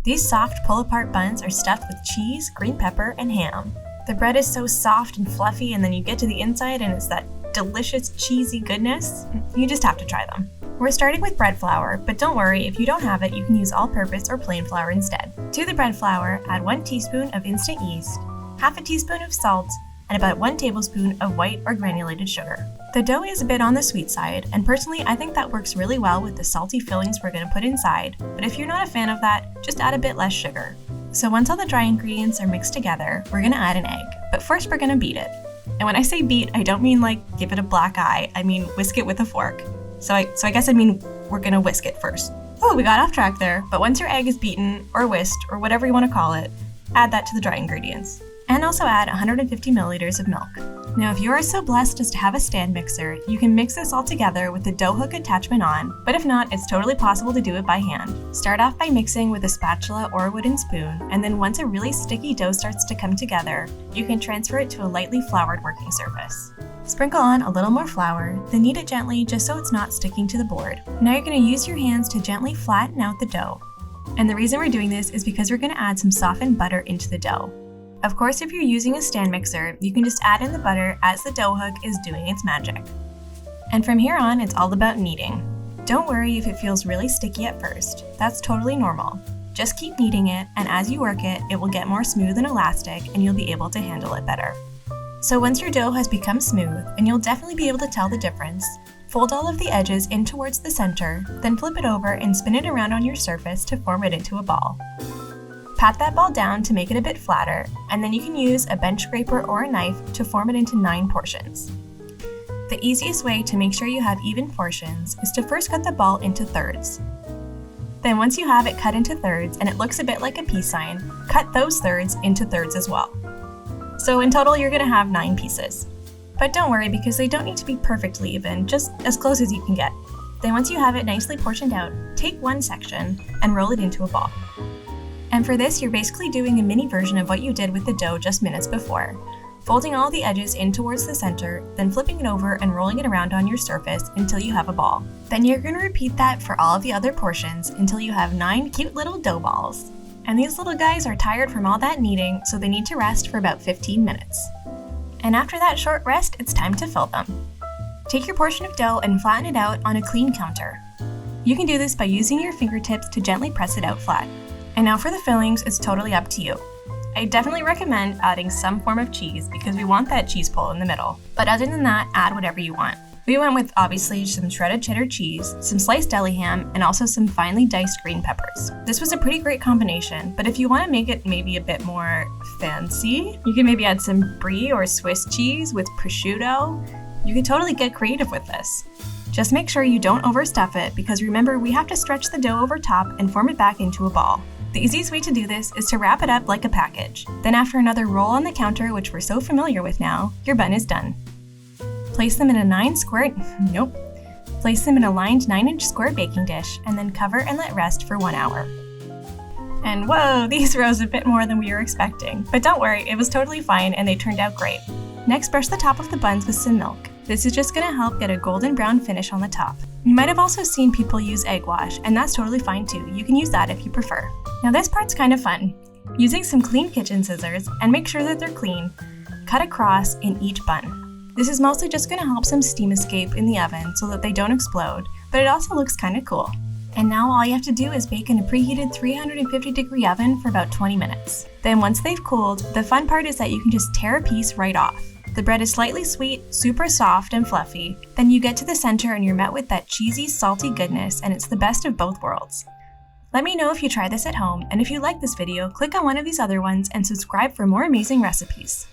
These soft pull-apart buns are stuffed with cheese, green pepper, and ham. The bread is so soft and fluffy, and then you get to the inside and it's that delicious cheesy goodness. You just have to try them. We're starting with bread flour, but don't worry, if you don't have it, you can use all-purpose or plain flour instead. To the bread flour, add 1 teaspoon of instant yeast, half a teaspoon of salt, and about 1 tablespoon of white or granulated sugar. The dough is a bit on the sweet side, and personally I think that works really well with the salty fillings we're going to put inside, but if you're not a fan of that, just add a bit less sugar. So once all the dry ingredients are mixed together, we're going to add an egg, but first we're going to beat it. And when I say beat, I don't mean like give it a black eye, I mean whisk it with a fork. So I guess I mean we're going to whisk it first. Oh, we got off track there, but once your egg is beaten, or whisked, or whatever you want to call it, add that to the dry ingredients. And also add 150 milliliters of milk. Now if you are so blessed as to have a stand mixer, you can mix this all together with the dough hook attachment on, but if not, it's totally possible to do it by hand. Start off by mixing with a spatula or a wooden spoon, and then once a really sticky dough starts to come together, you can transfer it to a lightly floured working surface. Sprinkle on a little more flour, then knead it gently just so it's not sticking to the board. Now you're going to use your hands to gently flatten out the dough. And the reason we're doing this is because we're going to add some softened butter into the dough. Of course, if you're using a stand mixer, you can just add in the butter as the dough hook is doing its magic. And from here on, it's all about kneading. Don't worry if it feels really sticky at first. That's totally normal. Just keep kneading it, and as you work it, it will get more smooth and elastic, and you'll be able to handle it better. So once your dough has become smooth, and you'll definitely be able to tell the difference, fold all of the edges in towards the center, then flip it over and spin it around on your surface to form it into a ball. Pat that ball down to make it a bit flatter, and then you can use a bench scraper or a knife to form it into 9 portions. The easiest way to make sure you have even portions is to first cut the ball into thirds. Then once you have it cut into thirds and it looks a bit like a peace sign, cut those thirds into thirds as well. So in total you're going to have 9 pieces. But don't worry because they don't need to be perfectly even, just as close as you can get. Then once you have it nicely portioned out, take one section and roll it into a ball. And for this, you're basically doing a mini version of what you did with the dough just minutes before. Folding all the edges in towards the center, then flipping it over and rolling it around on your surface until you have a ball. Then you're going to repeat that for all of the other portions until you have 9 cute little dough balls. And these little guys are tired from all that kneading, so they need to rest for about 15 minutes. And after that short rest, it's time to fill them. Take your portion of dough and flatten it out on a clean counter. You can do this by using your fingertips to gently press it out flat. And now for the fillings, it's totally up to you. I definitely recommend adding some form of cheese because we want that cheese pull in the middle. But other than that, add whatever you want. We went with obviously some shredded cheddar cheese, some sliced deli ham, and also some finely diced green peppers. This was a pretty great combination, but if you want to make it maybe a bit more fancy, you can maybe add some brie or Swiss cheese with prosciutto. You can totally get creative with this. Just make sure you don't overstuff it because remember we have to stretch the dough over top and form it back into a ball. The easiest way to do this is to wrap it up like a package. Then after another roll on the counter, which we're so familiar with now, your bun is done. Place them in a lined 9-inch square baking dish and then cover and let rest for 1 hour. And whoa, these rose a bit more than we were expecting. But don't worry, it was totally fine and they turned out great. Next, brush the top of the buns with some milk. This is just going to help get a golden brown finish on the top. You might have also seen people use egg wash, and that's totally fine too. You can use that if you prefer. Now this part's kind of fun. Using some clean kitchen scissors, and make sure that they're clean, cut across in each bun. This is mostly just going to help some steam escape in the oven so that they don't explode, but it also looks kind of cool. And now all you have to do is bake in a preheated 350-degree oven for about 20 minutes. Then once they've cooled, the fun part is that you can just tear a piece right off. The bread is slightly sweet, super soft and fluffy. Then you get to the center and you're met with that cheesy, salty goodness, and it's the best of both worlds. Let me know if you try this at home, and if you like this video, click on one of these other ones and subscribe for more amazing recipes.